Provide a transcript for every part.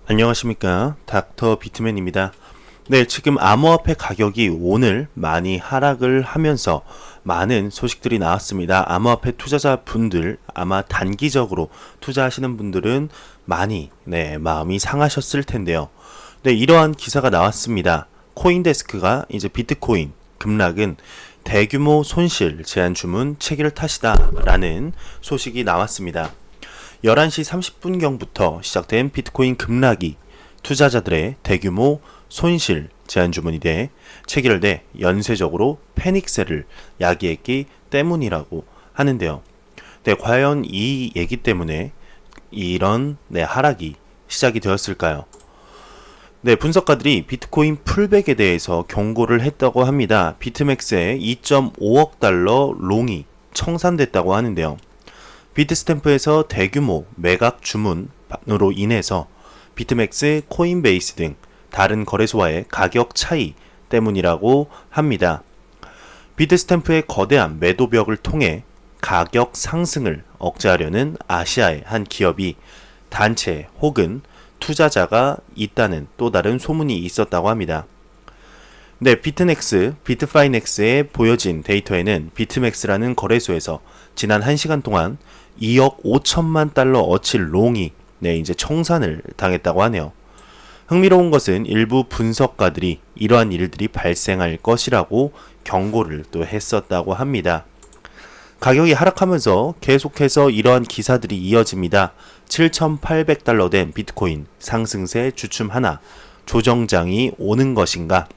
안녕하십니까, 닥터 비트맨입니다. 네, 지금 암호화폐 가격이 오늘 많이 하락을 하면서 많은 소식들이 나왔습니다. 암호화폐 투자자분들, 아마 단기적으로 투자하시는 분들은 많이 마음이 상하셨을 텐데요. 네, 이러한 기사가 나왔습니다. 코인데스크가 이제 비트코인 급락은 대규모 손실 제한 주문 체결 탓이다 라는 소식이 나왔습니다. 11시 30분경부터 시작된 비트코인 급락이 투자자들의 대규모 손실 제한 주문이 돼 체결돼 연쇄적으로 패닉세를 야기했기 때문이라고 하는데요. 네, 과연 이 얘기 때문에 이런 하락이 시작이 되었을까요? 네, 분석가들이 비트코인 풀백에 대해서 경고를 했다고 합니다. 비트맥스의 2.5억 달러 롱이 청산됐다고 하는데요. 비트스탬프에서 대규모 매각 주문으로 인해서 비트맥스, 코인베이스 등 다른 거래소와의 가격 차이 때문이라고 합니다. 비트스탬프의 거대한 매도벽을 통해 가격 상승을 억제하려는 아시아의 한 기업이 단체 혹은 투자자가 있다는 또 다른 소문이 있었다고 합니다. 네, 비트파이넥스에 보여진 데이터에는 비트맥스라는 거래소에서 지난 1시간 동안 2억 5천만 달러 어치 롱이 이제 청산을 당했다고 하네요. 흥미로운 것은 일부 분석가들이 이러한 일들이 발생할 것이라고 경고를 또 했었다고 합니다. 가격이 하락하면서 계속해서 이러한 기사들이 이어집니다. 7,800달러 된 비트코인 상승세 주춤 하나, 조정장이 오는 것인가?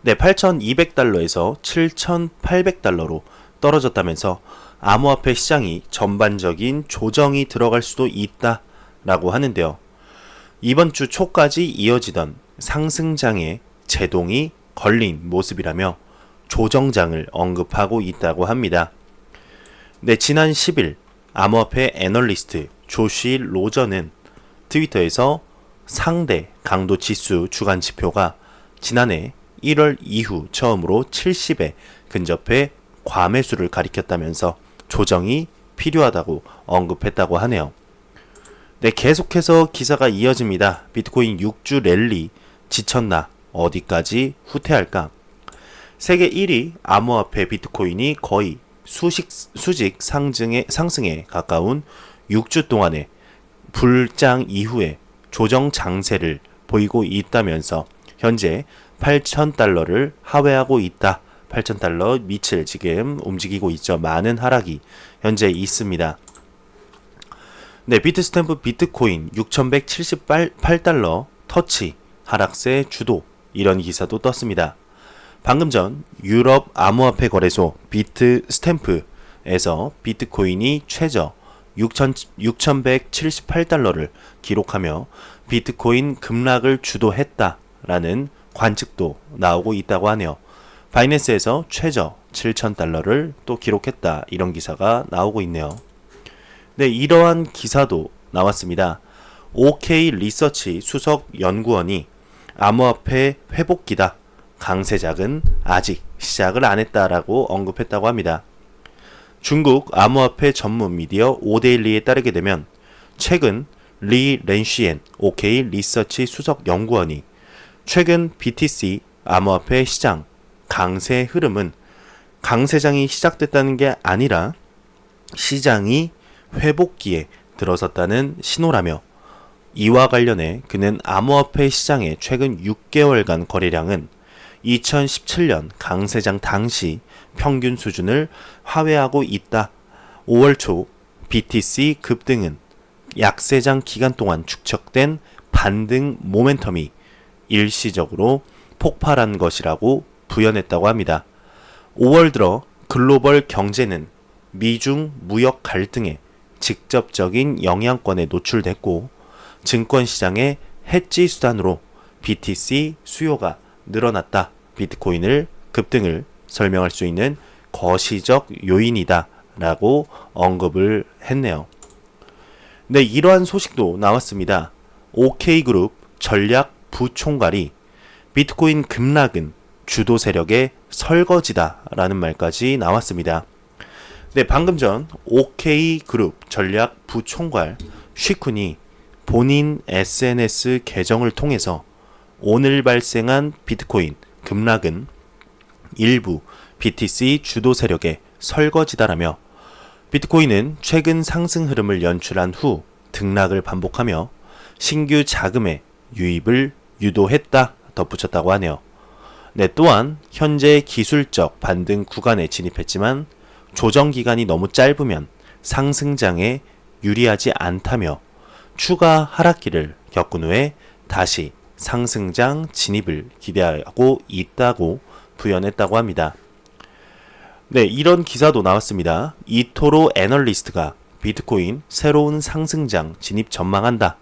네, 8,200달러에서 7,800달러로 떨어졌다면서 암호화폐 시장이 전반적인 조정이 들어갈 수도 있다라고 하는데요. 이번 주 초까지 이어지던 상승장에 제동이 걸린 모습이라며 조정장을 언급하고 있다고 합니다. 네, 지난 10일 암호화폐 애널리스트 조시 로저는 트위터에서 상대 강도 지수 주간 지표가 지난해 1월 이후 처음으로 70에 근접해 과매수를 가리켰다면서 조정이 필요하다고 언급했다고 하네요. 네, 계속해서 기사가 이어집니다. 비트코인 6주 랠리 지쳤나? 어디까지 후퇴할까? 세계 1위 암호화폐 비트코인이 거의 수직 상승에 가까운 6주 동안의 불장 이후에 조정 장세를 보이고 있다면서 현재 8,000달러를 하회하고 있다. 8,000달러 밑을 지금 움직이고 있죠. 많은 하락이 현재 있습니다. 네, 비트스탬프 비트코인 6,178달러 터치 하락세 주도, 이런 기사도 떴습니다. 방금 전 유럽 암호화폐 거래소 비트스탬프에서 비트코인이 최저 6,178달러를 기록하며 비트코인 급락을 주도했다라는 관측도 나오고 있다고 하네요. 바이낸스에서 최저 7,000달러를 또 기록했다, 이런 기사가 나오고 있네요. 네, 이러한 기사도 나왔습니다. OK 리서치 수석 연구원이 암호화폐 회복기다, 강세작은 아직 시작을 안 했다라고 언급했다고 합니다. 중국 암호화폐 전문 미디어 오데일리에 따르게 되면 최근 리 렌시엔 OK 리서치 수석 연구원이 최근 BTC 암호화폐 시장 강세 흐름은 강세장이 시작됐다는 게 아니라 시장이 회복기에 들어섰다는 신호라며, 이와 관련해 그는 암호화폐 시장의 최근 6개월간 거래량은 2017년 강세장 당시 평균 수준을 하회하고 있다. 5월 초 BTC 급등은 약세장 기간 동안 축적된 반등 모멘텀이 일시적으로 폭발한 것이라고 부연했다고 합니다. 5월 들어 글로벌 경제는 미중 무역 갈등에 직접적인 영향권에 노출됐고 증권시장의 해지 수단으로 BTC 수요가 늘어났다. 비트코인을 급등을 설명할 수 있는 거시적 요인이다 라고 언급을 했네요. 네, 이러한 소식도 나왔습니다. OK그룹 전략 부총괄이 비트코인 급락은 주도 세력의 설거지다 라는 말까지 나왔습니다. 네, 방금 전 OK그룹 전략 부총괄 쉬쿤이 본인 SNS 계정을 통해서 오늘 발생한 비트코인 급락은 일부 BTC 주도 세력의 설거지다라며 비트코인은 최근 상승 흐름을 연출한 후 등락을 반복하며 신규 자금의 유입을 유도했다 덧붙였다고 하네요. 네, 또한 현재 기술적 반등 구간에 진입했지만 조정 기간이 너무 짧으면 상승장에 유리하지 않다며 추가 하락기를 겪은 후에 다시 상승장 진입을 기대하고 있다고 부연했다고 합니다. 네, 이런 기사도 나왔습니다. 이토로 애널리스트가 비트코인 새로운 상승장 진입 전망한다.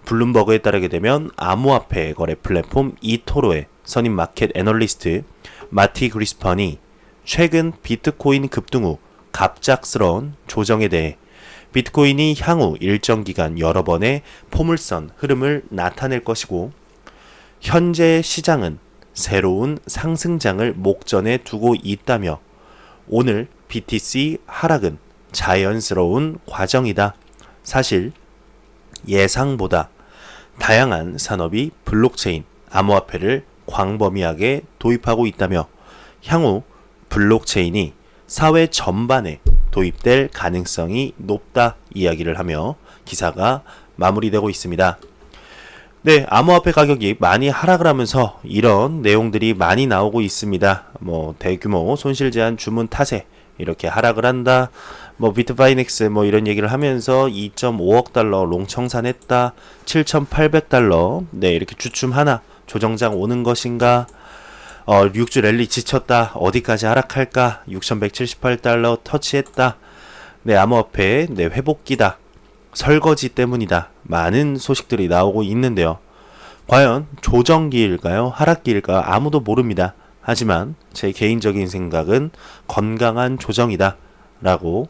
블룸버그에 따르게 되면 암호화폐 거래 플랫폼 이토로의 선임 마켓 애널리스트 마티 그리스펀이 최근 비트코인 급등 후 갑작스러운 조정에 대해 비트코인이 향후 일정 기간 여러 번의 포물선 흐름을 나타낼 것이고 현재 시장은 새로운 상승장을 목전에 두고 있다며 오늘 BTC 하락은 자연스러운 과정이다. 사실 예상보다 다양한 산업이 블록체인, 암호화폐를 광범위하게 도입하고 있다며 향후 블록체인이 사회 전반에 도입될 가능성이 높다 이야기를 하며 기사가 마무리되고 있습니다. 네, 암호화폐 가격이 많이 하락을 하면서 이런 내용들이 많이 나오고 있습니다. 대규모 손실 제한 주문 탓에 이렇게 하락을 한다. 비트파이넥스 이런 얘기를 하면서 2.5억 달러 롱청산했다. 7,800달러. 네, 이렇게 주춤 하나 조정장 오는 것인가? 6주 랠리 지쳤다. 어디까지 하락할까? 6,178달러 터치했다. 네, 암호화폐 회복기다. 설거지 때문이다. 많은 소식들이 나오고 있는데요. 과연 조정기일까요? 하락기일까? 아무도 모릅니다. 하지만 제 개인적인 생각은 건강한 조정이다 라고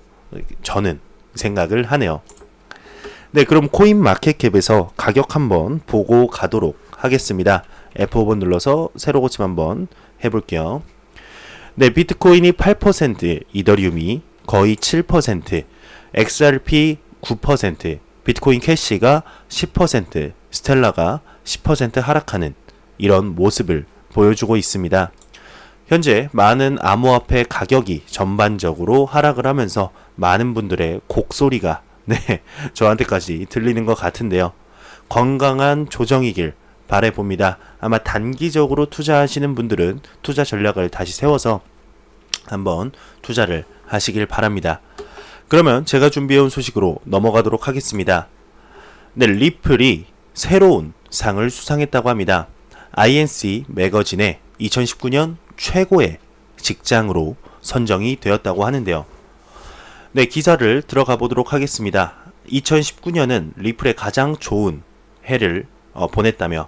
저는 생각을 하네요. 네, 그럼 코인마켓캡에서 가격 한번 보고 가도록 하겠습니다. F5번 눌러서 새로 고침 한번 해볼게요. 네, 비트코인이 8%, 이더리움이 거의 7%, XRP 9%, 비트코인 캐시가 10%, 스텔라가 10% 하락하는 이런 모습을 보여주고 있습니다. 현재 많은 암호화폐 가격이 전반적으로 하락을 하면서 많은 분들의 곡소리가 저한테까지 들리는 것 같은데요. 건강한 조정이길 바라봅니다. 아마 단기적으로 투자하시는 분들은 투자 전략을 다시 세워서 한번 투자를 하시길 바랍니다. 그러면 제가 준비해온 소식으로 넘어가도록 하겠습니다. 네, 리플이 새로운 상을 수상했다고 합니다. INC 매거진의 2019년 최고의 직장으로 선정이 되었다고 하는데요. 네, 기사를 들어가 보도록 하겠습니다. 2019년은 리플의 가장 좋은 해를 보냈다며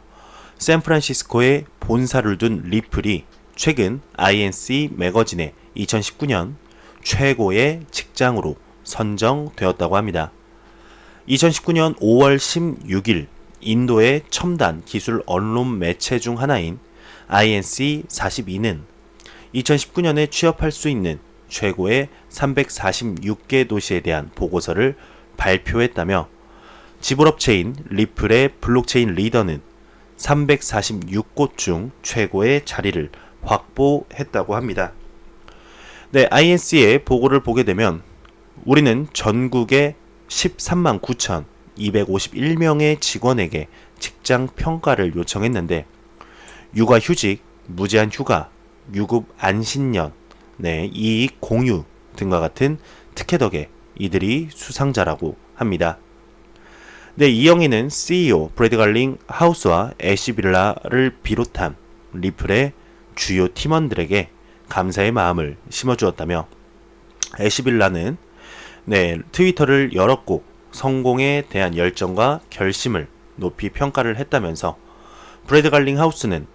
샌프란시스코에 본사를 둔 리플이 최근 INC 매거진의 2019년 최고의 직장으로 선정되었다고 합니다. 2019년 5월 16일 인도의 첨단 기술 언론 매체 중 하나인 INC42는 2019년에 취업할 수 있는 최고의 346개 도시에 대한 보고서를 발표했다며 지불업체인 리플의 블록체인 리더는 346곳 중 최고의 자리를 확보했다고 합니다. 네, INC의 보고를 보게 되면 우리는 전국의 13만 9,251명의 직원에게 직장 평가를 요청했는데 육아휴직, 무제한 휴가, 유급 안신년, 이익 공유 등과 같은 특혜 덕에 이들이 수상자라고 합니다. 네, 이 영예는 CEO 브래드 갈링 하우스와 애쉬 빌라를 비롯한 리플의 주요 팀원들에게 감사의 마음을 심어주었다며 애쉬 빌라는 트위터를 열었고 성공에 대한 열정과 결심을 높이 평가를 했다면서 브래드 갈링 하우스는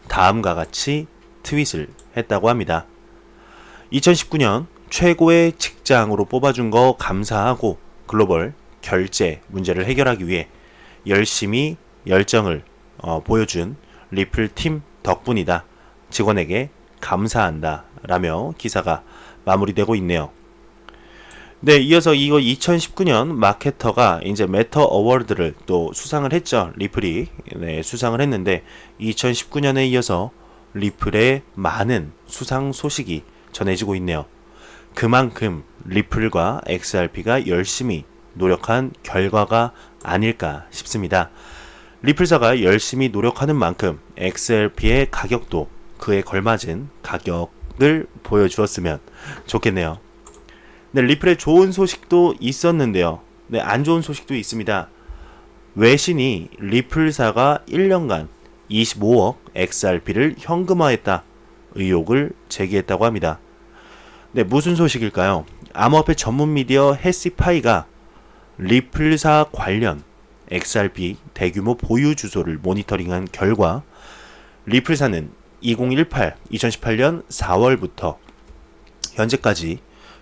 다음과 같이 트윗을 했다고 합니다. 2019년 최고의 직장으로 뽑아준 거 감사하고 글로벌 결제 문제를 해결하기 위해 열심히 열정을 보여준 리플 팀 덕분이다. 직원에게 감사한다 라며 기사가 마무리되고 있네요. 네, 이어서 이거 2019년 마케터가 이제 메터 어워드를 또 수상을 했죠. 리플이 네, 수상을 했는데 2019년에 이어서 리플의 많은 수상 소식이 전해지고 있네요. 그만큼 리플과 XRP가 열심히 노력한 결과가 아닐까 싶습니다. 리플사가 열심히 노력하는 만큼 XRP의 가격도 그에 걸맞은 가격을 보여주었으면 좋겠네요. 네, 리플의 좋은 소식도 있었는데요. 네, 안 좋은 소식도 있습니다. 외신이 리플사가 1년간 25억 XRP를 현금화했다 의혹을 제기했다고 합니다. 네, 무슨 소식일까요? 암호화폐 전문 미디어 해시파이가 리플사 관련 XRP 대규모 보유 주소를 모니터링한 결과 리플사는 2018년 4월부터 현재까지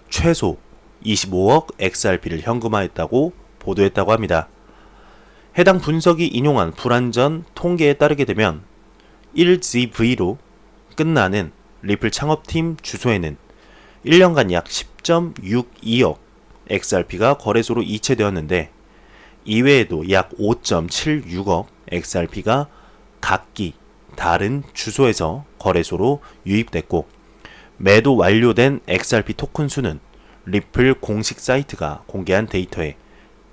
최소 25억 XRP를 현금화했다고 보도했다고 합니다. 해당 분석이 인용한 불완전 통계에 따르게 되면 1GV로 끝나는 리플 창업팀 주소에는 1년간 약 10.62억 XRP가 거래소로 이체되었는데 이외에도 약 5.76억 XRP가 각기 다른 주소에서 거래소로 유입됐고 매도 완료된 XRP 토큰 수는 리플 공식 사이트가 공개한 데이터의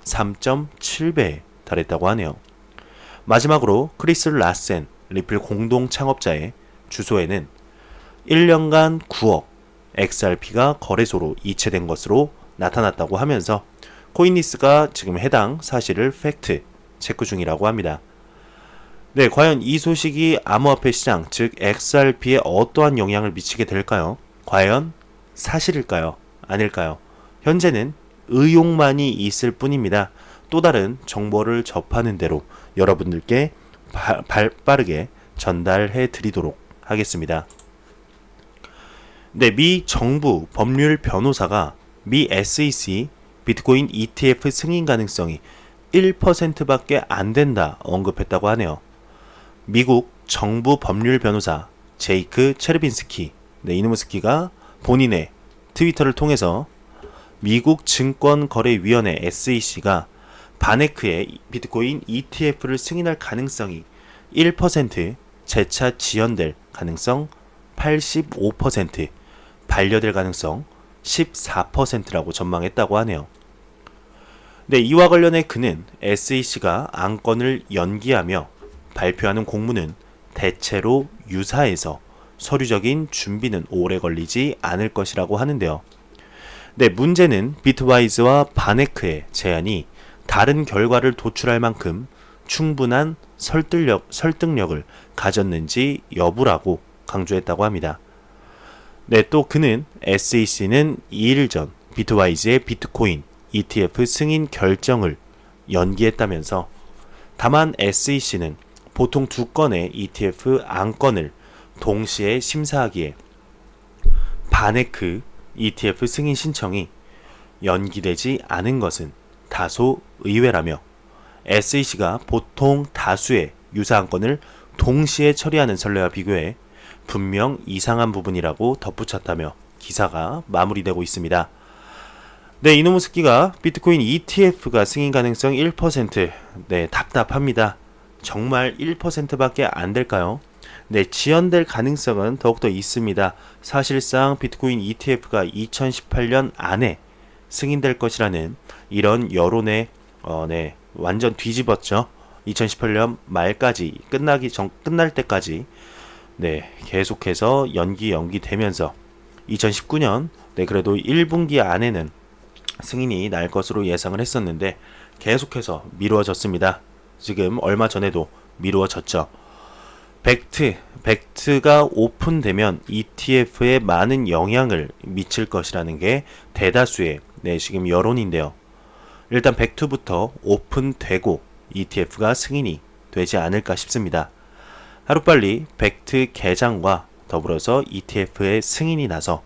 3.7배에 달했다고 하네요. 마지막으로 크리스 라센 리플 공동 창업자의 주소에는 1년간 9억 XRP가 거래소로 이체된 것으로 나타났다고 하면서 코인리스가 지금 해당 사실을 팩트 체크 중이라고 합니다. 네, 과연 이 소식이 암호화폐 시장, 즉 XRP에 어떠한 영향을 미치게 될까요? 과연 사실일까요? 아닐까요? 현재는 의혹만이 있을 뿐입니다. 또 다른 정보를 접하는 대로 여러분들께 빠르게 전달해 드리도록 하겠습니다. 네, 미 정부 법률 변호사가 미 SEC 비트코인 ETF 승인 가능성이 1%밖에 안 된다 언급했다고 하네요. 미국 정부 법률 변호사 제이크 체르빈스키, 네, 이노무스키가 본인의 트위터를 통해서 미국 증권거래위원회 SEC가 바네크의 비트코인 ETF를 승인할 가능성이 1%, 재차 지연될 가능성 85%, 반려될 가능성 14%라고 전망했다고 하네요. 네, 이와 관련해 그는 SEC가 안건을 연기하며 발표하는 공문은 대체로 유사해서 서류적인 준비는 오래 걸리지 않을 것이라고 하는데요. 네, 문제는 비트와이즈와 바네크의 제안이 다른 결과를 도출할 만큼 충분한 설득력을 가졌는지 여부라고 강조했다고 합니다. 네, 또 그는 SEC는 2일 전 비트와이즈의 비트코인 ETF 승인 결정을 연기했다면서 다만 SEC는 보통 2건의 ETF 안건을 동시에 심사하기에 바네크 ETF 승인 신청이 연기되지 않은 것은 다소 의외라며 SEC가 보통 다수의 유사 안건을 동시에 처리하는 선례와 비교해 분명 이상한 부분이라고 덧붙였다며 기사가 마무리되고 있습니다. 네, 이노무스키가 비트코인 ETF가 승인 가능성 1%, 네, 답답합니다. 정말 1%밖에 안 될까요? 네, 지연될 가능성은 더욱더 있습니다. 사실상 비트코인 ETF가 2018년 안에 승인될 것이라는 이런 여론에 네, 완전 뒤집었죠. 2018년 말까지 끝날 때까지 네, 계속해서 연기되면서 2019년 네, 그래도 1분기 안에는 승인이 날 것으로 예상을 했었는데 계속해서 미루어졌습니다. 지금 얼마 전에도 미루어졌죠. 벡트가 오픈되면 ETF에 많은 영향을 미칠 것이라는 게 대다수의 네, 지금 여론인데요. 일단 벡트부터 오픈되고 ETF가 승인이 되지 않을까 싶습니다. 하루빨리 벡트 개장과 더불어서 ETF의 승인이 나서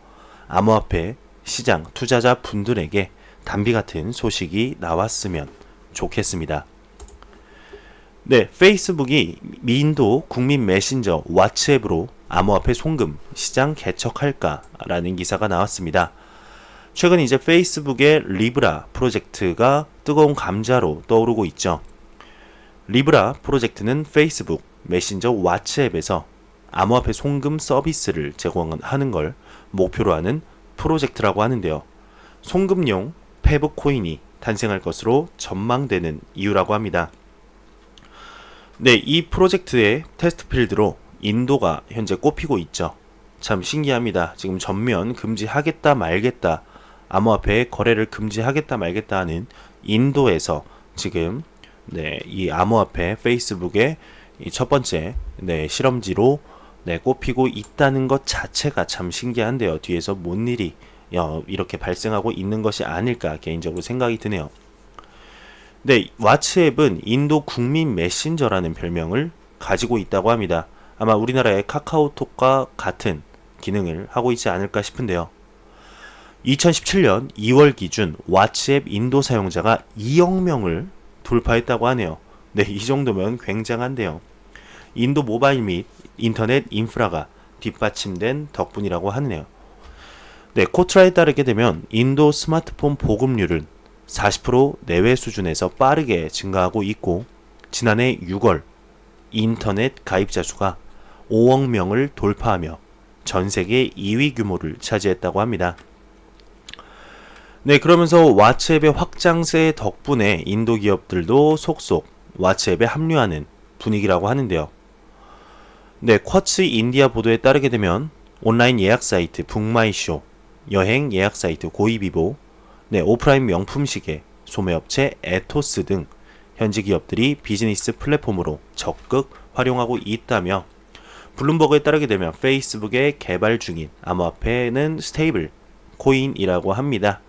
암호화폐 시장 투자자 분들에게 단비 같은 소식이 나왔으면 좋겠습니다. 네, 페이스북이 미인도 국민 메신저 왓츠앱으로 암호화폐 송금 시장 개척할까라는 기사가 나왔습니다. 최근 이제 페이스북의 리브라 프로젝트가 뜨거운 감자로 떠오르고 있죠. 리브라 프로젝트는 페이스북 메신저 왓츠앱에서 암호화폐 송금 서비스를 제공하는 걸 목표로 하는 프로젝트라고 하는데요. 송금용 페북 코인이 탄생할 것으로 전망되는 이유라고 합니다. 네, 이 프로젝트의 테스트 필드로 인도가 현재 꼽히고 있죠. 참 신기합니다. 지금 전면 금지하겠다 말겠다, 암호화폐의 거래를 금지하겠다 말겠다 하는 인도에서 지금 이 암호화폐 페이스북의 이 첫 번째 실험지로 꼽히고 있다는 것 자체가 참 신기한데요. 뒤에서 뭔 일이 이렇게 발생하고 있는 것이 아닐까 개인적으로 생각이 드네요. 네, 왓츠앱은 인도 국민 메신저라는 별명을 가지고 있다고 합니다. 아마 우리나라의 카카오톡과 같은 기능을 하고 있지 않을까 싶은데요. 2017년 2월 기준 왓츠앱 인도 사용자가 2억 명을 돌파했다고 하네요. 네, 이 정도면 굉장한데요. 인도 모바일 및 인터넷 인프라가 뒷받침된 덕분이라고 하네요. 네, 코트라에 따르게 되면 인도 스마트폰 보급률은 40% 내외 수준에서 빠르게 증가하고 있고, 지난해 6월 인터넷 가입자 수가 5억 명을 돌파하며 전 세계 2위 규모를 차지했다고 합니다. 네, 그러면서 왓츠앱의 확장세 덕분에 인도 기업들도 속속 왓츠앱에 합류하는 분위기라고 하는데요. 네, 쿼츠 인디아 보도에 따르게 되면 온라인 예약 사이트 북마이쇼, 여행 예약 사이트 고이비보, 오프라인 명품 시계, 소매업체 에토스 등 현지 기업들이 비즈니스 플랫폼으로 적극 활용하고 있다며, 블룸버그에 따르게 되면 페이스북의 개발 중인 암호화폐는 스테이블 코인이라고 합니다.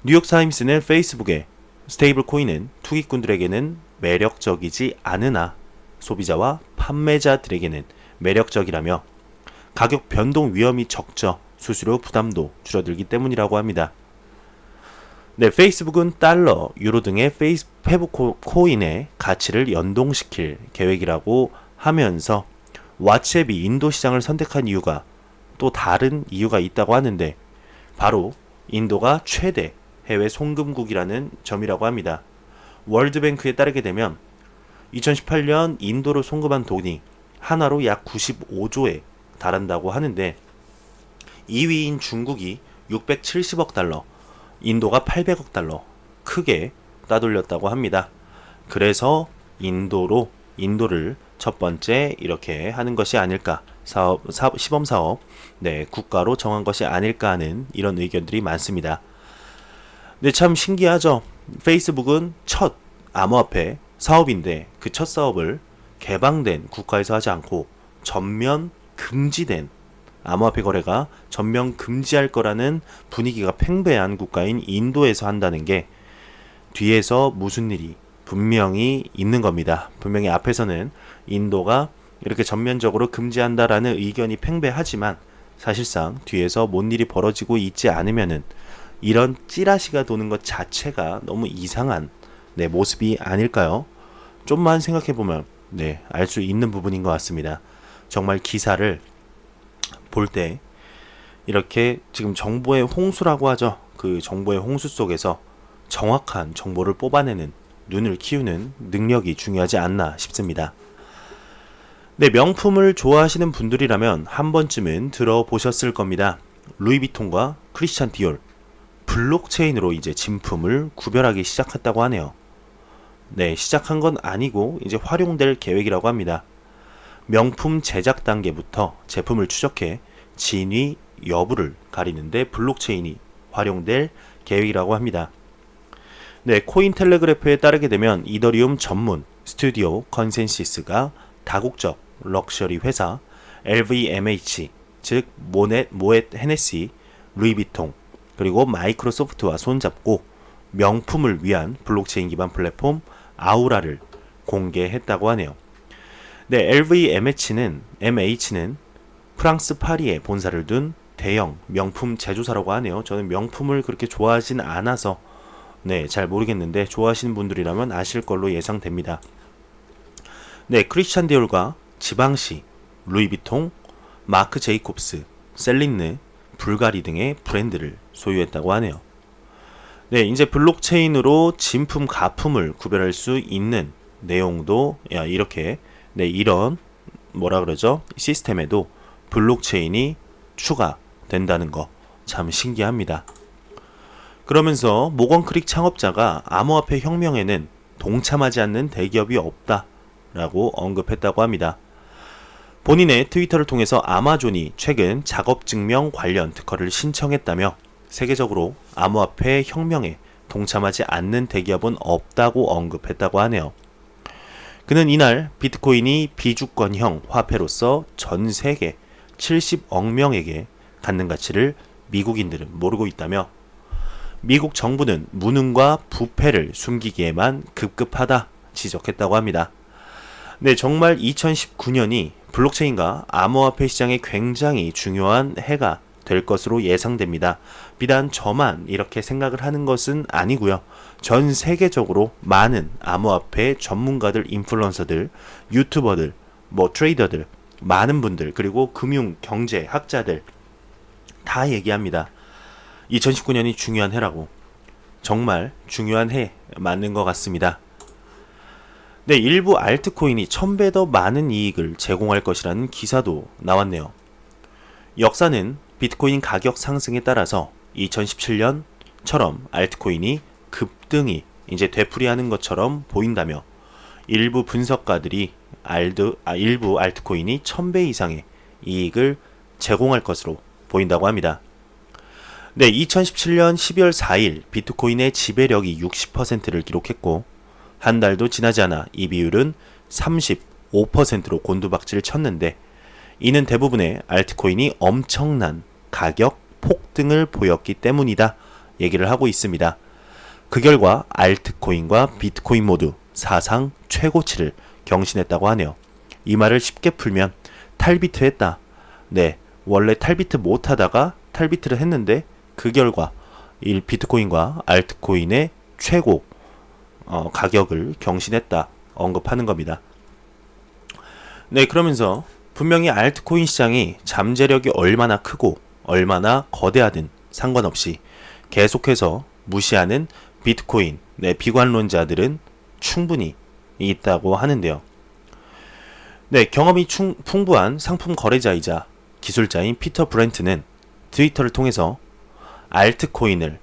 뉴욕타임스는 페이스북의 스테이블 코인은 투기꾼들에게는 매력적이지 않으나 소비자와 판매자들에게는 매력적이라며, 가격 변동 위험이 적죠. 수수료 부담도 줄어들기 때문이라고 합니다. 네, 페이스북은 달러, 유로 등의 페북 코인의 가치를 연동시킬 계획이라고 하면서 왓츠앱이 인도 시장을 선택한 이유가 또 다른 이유가 있다고 하는데, 바로 인도가 최대 해외 송금국이라는 점이라고 합니다. 월드뱅크에 따르게 되면 2018년 인도로 송금한 돈이 하나로 약 95조에 달한다고 하는데, 2위인 중국이 670억 달러, 인도가 800억 달러 크게 따돌렸다고 합니다. 그래서 인도를 첫 번째 이렇게 하는 것이 아닐까, 시범사업 국가로 정한 것이 아닐까 하는 이런 의견들이 많습니다. 네, 참 신기하죠. 페이스북은 첫 암호화폐 사업인데 그 첫 사업을 개방된 국가에서 하지 않고 전면 금지된, 암호화폐 거래가 전면 금지할 거라는 분위기가 팽배한 국가인 인도에서 한다는 게 뒤에서 무슨 일이 분명히 있는 겁니다. 분명히 앞에서는 인도가 이렇게 전면적으로 금지한다라는 의견이 팽배하지만 사실상 뒤에서 뭔 일이 벌어지고 있지 않으면은 이런 찌라시가 도는 것 자체가 너무 이상한 모습이 아닐까요? 좀만 생각해보면 알 수 있는 부분인 것 같습니다. 정말 기사를 볼 때 이렇게 지금 정보의 홍수라고 하죠. 그 정보의 홍수 속에서 정확한 정보를 뽑아내는 눈을 키우는 능력이 중요하지 않나 싶습니다. 네, 명품을 좋아하시는 분들이라면 한 번쯤은 들어보셨을 겁니다. 루이비통과 크리스찬 디올, 블록체인으로 이제 진품을 구별하기 시작했다고 하네요. 네, 시작한 건 아니고 이제 활용될 계획이라고 합니다. 명품 제작 단계부터 제품을 추적해 진위 여부를 가리는데 블록체인이 활용될 계획이라고 합니다. 네, 코인텔레그래프에 따르게 되면 이더리움 전문 스튜디오 컨센시스가 다국적 럭셔리 회사 LVMH, 즉 모ët 헤네시, 루이비통, 그리고 마이크로소프트와 손잡고 명품을 위한 블록체인 기반 플랫폼 아우라를 공개했다고 하네요. 네, LVMH는 프랑스 파리에 본사를 둔 대형 명품 제조사라고 하네요. 저는 명품을 그렇게 좋아하진 않아서 잘 모르겠는데 좋아하시는 분들이라면 아실 걸로 예상됩니다. 네, 크리스찬 디올과 지방시, 루이비통, 마크 제이콥스, 셀린느, 불가리 등의 브랜드를 소유했다고 하네요. 네, 이제 블록체인으로 진품, 가품을 구별할 수 있는 내용도 이렇게 이런 뭐라 그러죠? 시스템에도 블록체인이 추가된다는 거 참 신기합니다. 그러면서 모건 크릭 창업자가 암호화폐 혁명에는 동참하지 않는 대기업이 없다라고 언급했다고 합니다. 본인의 트위터를 통해서 아마존이 최근 작업증명 관련 특허를 신청했다며 세계적으로 암호화폐 혁명에 동참하지 않는 대기업은 없다고 언급했다고 하네요. 그는 이날 비트코인이 비주권형 화폐로서 전 세계 70억 명에게 갖는 가치를 미국인들은 모르고 있다며 미국 정부는 무능과 부패를 숨기기에만 급급하다 지적했다고 합니다. 네, 정말 2019년이 블록체인과 암호화폐 시장에 굉장히 중요한 해가 될 것으로 예상됩니다. 비단 저만 이렇게 생각을 하는 것은 아니고요. 전 세계적으로 많은 암호화폐 전문가들, 인플루언서들, 유튜버들, 트레이더들, 많은 분들, 그리고 금융, 경제, 학자들 다 얘기합니다. 2019년이 중요한 해라고. 정말 중요한 해 맞는 것 같습니다. 네, 일부 알트코인이 1000배 더 많은 이익을 제공할 것이라는 기사도 나왔네요. 역사는 비트코인 가격 상승에 따라서 2017년처럼 알트코인이 급등이 이제 되풀이하는 것처럼 보인다며 일부 분석가들이 일부 알트코인이 1000배 이상의 이익을 제공할 것으로 보인다고 합니다. 네, 2017년 12월 4일 비트코인의 지배력이 60%를 기록했고 한 달도 지나지 않아 이 비율은 35%로 곤두박질을 쳤는데 이는 대부분의 알트코인이 엄청난 가격 폭등을 보였기 때문이다 얘기를 하고 있습니다. 그 결과 알트코인과 비트코인 모두 사상 최고치를 경신했다고 하네요. 이 말을 쉽게 풀면 탈비트 했다. 네, 원래 탈비트 못하다가 탈비트를 했는데 그 결과 비트코인과 알트코인의 최고 가격을 경신했다 언급하는 겁니다. 네, 그러면서 분명히 알트코인 시장이 잠재력이 얼마나 크고 얼마나 거대하든 상관없이 계속해서 무시하는 비트코인, 비관론자들은 충분히 있다고 하는데요. 네, 경험이 풍부한 상품 거래자이자 기술자인 피터 브렌트는 트위터를 통해서 알트코인을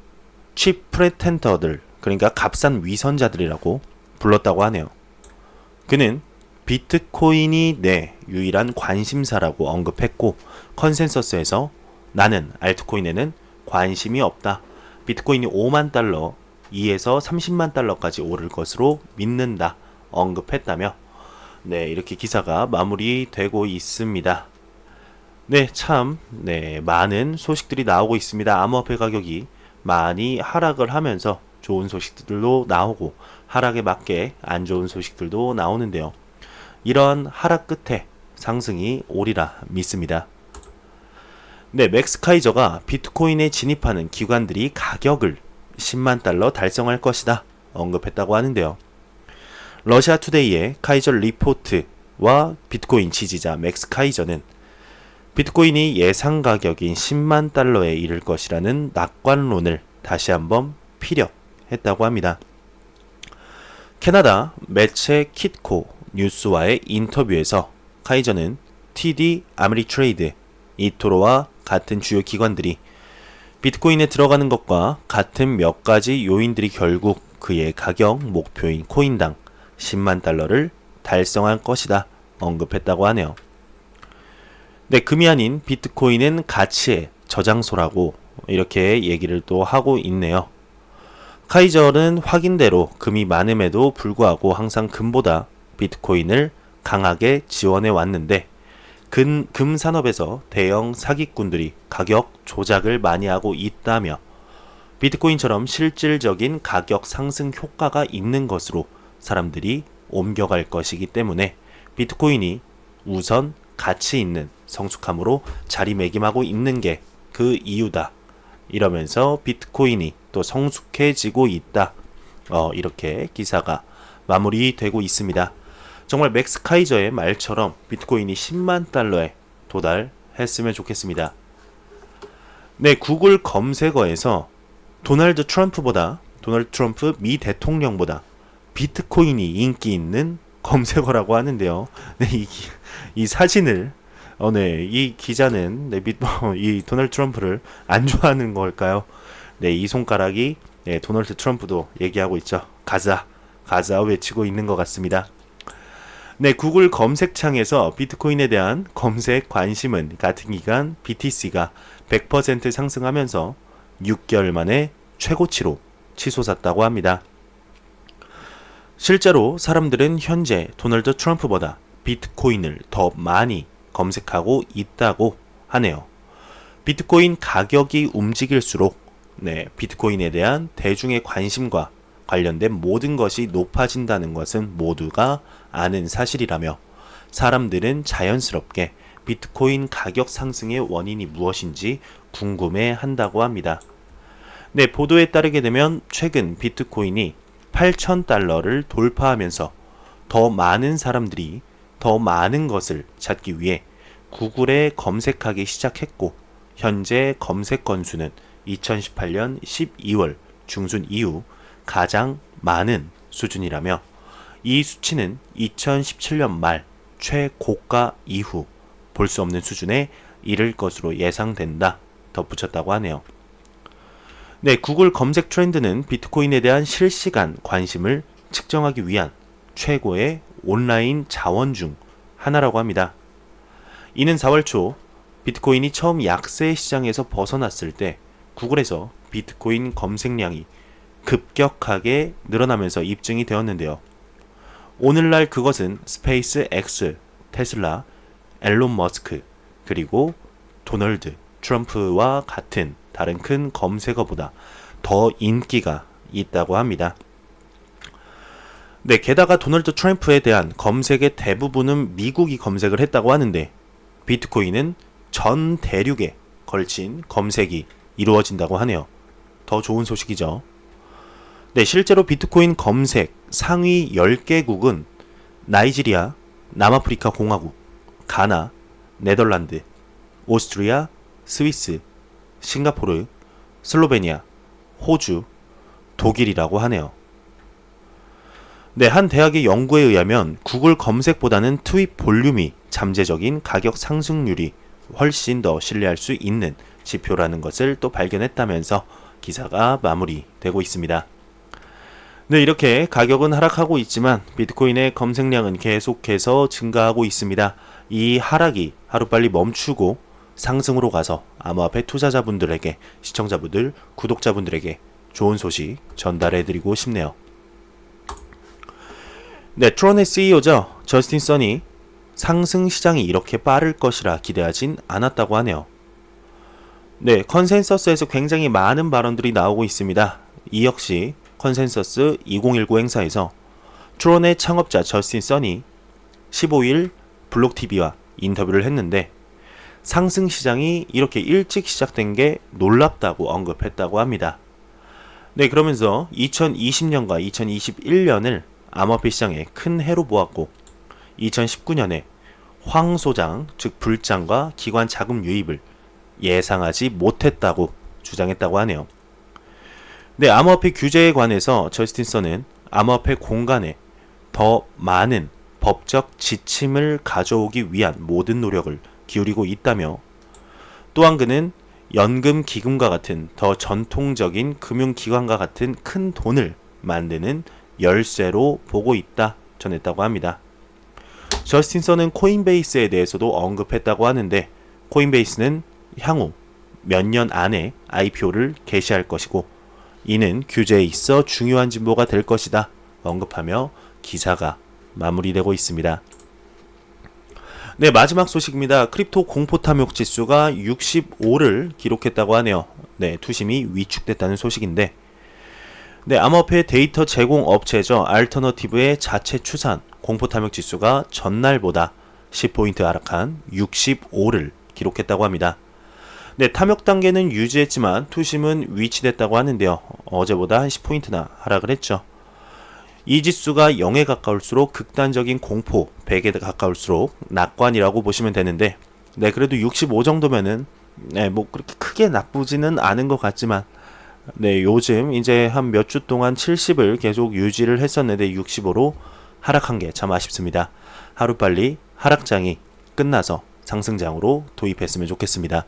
칩 프레텐더들, 그러니까 값싼 위선자들이라고 불렀다고 하네요. 그는 비트코인이 내 유일한 관심사라고 언급했고 컨센서스에서 나는 알트코인에는 관심이 없다. 비트코인이 5만 달러, 2에서 30만 달러까지 오를 것으로 믿는다. 언급했다며 이렇게 기사가 마무리되고 있습니다. 참 많은 소식들이 나오고 있습니다. 암호화폐 가격이 많이 하락을 하면서 좋은 소식들도 나오고 하락에 맞게 안 좋은 소식들도 나오는데요. 이런 하락 끝에 상승이 오리라 믿습니다. 맥스 카이저가 비트코인에 진입하는 기관들이 가격을 10만 달러 달성할 것이다 언급했다고 하는데요. 러시아 투데이의 카이저 리포트와 비트코인 지지자 맥스 카이저는 비트코인이 예상 가격인 10만 달러에 이를 것이라는 낙관론을 다시 한번 피력했다고 합니다. 캐나다 매체 킷코 뉴스와의 인터뷰에서 카이저는 TD 아메리트레이드, 이토로와 같은 주요 기관들이 비트코인에 들어가는 것과 같은 몇 가지 요인들이 결국 그의 가격 목표인 코인당 10만 달러를 달성할 것이다 언급했다고 하네요. 금이 아닌 비트코인은 가치의 저장소라고 이렇게 얘기를 또 하고 있네요. 카이저는 확인대로 금이 많음에도 불구하고 항상 금보다 비트코인을 강하게 지원해 왔는데 금 산업에서 대형 사기꾼들이 가격 조작을 많이 하고 있다며 비트코인처럼 실질적인 가격 상승 효과가 있는 것으로 사람들이 옮겨갈 것이기 때문에 비트코인이 우선 가치 있는 성숙함으로 자리매김하고 있는 게 그 이유다. 이러면서 비트코인이 또 성숙해지고 있다. 이렇게 기사가 마무리되고 있습니다. 정말 맥스 카이저의 말처럼 비트코인이 10만 달러에 도달했으면 좋겠습니다. 네, 구글 검색어에서 도널드 트럼프 미 대통령보다 비트코인이 인기 있는 검색어라고 하는데요. 네, 이 사진을 네, 이 기자는 이 도널드 트럼프를 안 좋아하는 걸까요? 네, 이 손가락이 네, 도널드 트럼프도 얘기하고 있죠. 가자, 가자 외치고 있는 것 같습니다. 네, 구글 검색창에서 비트코인에 대한 검색 관심은 같은 기간 BTC가 100% 상승하면서 6개월 만에 최고치로 치솟았다고 합니다. 실제로 사람들은 현재 도널드 트럼프보다 비트코인을 더 많이 검색하고 있다고 하네요. 비트코인 가격이 움직일수록 비트코인에 대한 대중의 관심과 관련된 모든 것이 높아진다는 것은 모두가 아는 사실이라며 사람들은 자연스럽게 비트코인 가격 상승의 원인이 무엇인지 궁금해 한다고 합니다. 네, 보도에 따르게 되면 최근 비트코인이 8,000달러를 돌파하면서 더 많은 사람들이 더 많은 것을 찾기 위해 구글에 검색하기 시작했고 현재 검색 건수는 2018년 12월 중순 이후 가장 많은 수준이라며 이 수치는 2017년 말 최고가 이후 볼 수 없는 수준에 이를 것으로 예상된다 덧붙였다고 하네요. 네, 구글 검색 트렌드는 비트코인에 대한 실시간 관심을 측정하기 위한 최고의 온라인 자원 중 하나라고 합니다. 이는 4월 초 비트코인이 처음 약세 시장에서 벗어났을 때 구글에서 비트코인 검색량이 급격하게 늘어나면서 입증이 되었는데요. 오늘날 그것은 스페이스 X, 테슬라, 앨런 머스크, 그리고 도널드 트럼프와 같은 다른 큰 검색어보다 더 인기가 있다고 합니다. 네, 게다가 도널드 트럼프에 대한 검색의 대부분은 미국이 검색을 했다고 하는데 비트코인은 전 대륙에 걸친 검색이 이루어진다고 하네요. 더 좋은 소식이죠. 네, 실제로 비트코인 검색 상위 10개국은 나이지리아, 남아프리카 공화국, 가나, 네덜란드, 오스트리아, 스위스, 싱가포르, 슬로베니아, 호주, 독일이라고 하네요. 네, 한 대학의 연구에 의하면 구글 검색보다는 트윗 볼륨이 잠재적인 가격 상승률이 훨씬 더 신뢰할 수 있는 지표라는 것을 또 발견했다면서 기사가 마무리되고 있습니다. 네, 이렇게 가격은 하락하고 있지만 비트코인의 검색량은 계속해서 증가하고 있습니다. 이 하락이 하루빨리 멈추고 상승으로 가서 암호화폐 투자자분들에게, 시청자분들, 구독자분들에게 좋은 소식 전달해드리고 싶네요. 네, 트론의 CEO죠. 저스틴 선이 상승 시장이 이렇게 빠를 것이라 기대하진 않았다고 하네요. 네, 컨센서스에서 굉장히 많은 발언들이 나오고 있습니다. 이 역시 컨센서스 2019 행사에서 트론의 창업자 저스틴 선이 15일 블록TV와 인터뷰를 했는데 상승 시장이 이렇게 일찍 시작된 게 놀랍다고 언급했다고 합니다. 네, 그러면서 2020년과 2021년을 암호화폐 시장에 큰 해로 보았고 2019년에 황소장, 즉 불장과 기관 자금 유입을 예상하지 못했다고 주장했다고 하네요. 네, 암호화폐 규제에 관해서 저스틴 선은 암호화폐 공간에 더 많은 법적 지침을 가져오기 위한 모든 노력을 기울이고 있다며 또한 그는 연금기금과 같은 더 전통적인 금융기관과 같은 큰 돈을 만드는 열쇠로 보고 있다 전했다고 합니다. 저스틴 선은 코인베이스에 대해서도 언급했다고 하는데 코인베이스는 향후 몇 년 안에 IPO를 개시할 것이고 이는 규제에 있어 중요한 진보가 될 것이다 언급하며 기사가 마무리되고 있습니다. 네, 마지막 소식입니다. 크립토 공포 탐욕 지수가 65를 기록했다고 하네요. 네, 투심이 위축됐다는 소식인데 네, 암호화폐 데이터 제공 업체죠. 알터너티브의 자체 추산 공포 탐욕 지수가 전날보다 10포인트 하락한 65를 기록했다고 합니다. 네, 탐욕 단계는 유지했지만 투심은 위치됐다고 하는데요. 어제보다 10포인트나 하락을 했죠. 이 지수가 0에 가까울수록 극단적인 공포, 100에 가까울수록 낙관이라고 보시면 되는데 네, 그래도 65 정도면은 네, 뭐 그렇게 크게 나쁘지는 않은 것 같지만 네, 요즘 이제 한 몇 주 동안 70을 계속 유지를 했었는데 65로 하락한 게 참 아쉽습니다. 하루빨리 하락장이 끝나서 상승장으로 도입했으면 좋겠습니다.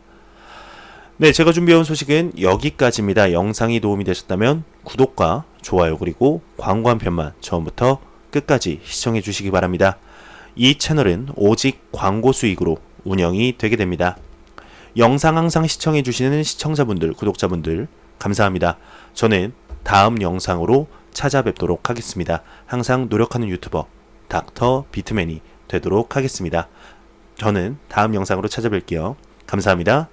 네, 제가 준비해온 소식은 여기까지입니다. 영상이 도움이 되셨다면 구독과 좋아요 그리고 광고 한 편만 처음부터 끝까지 시청해 주시기 바랍니다. 이 채널은 오직 광고 수익으로 운영이 되게 됩니다. 영상 항상 시청해 주시는 시청자분들, 구독자분들 감사합니다. 저는 다음 영상으로 찾아뵙도록 하겠습니다. 항상 노력하는 유튜버 닥터 비트맨이 되도록 하겠습니다. 저는 다음 영상으로 찾아뵐게요. 감사합니다.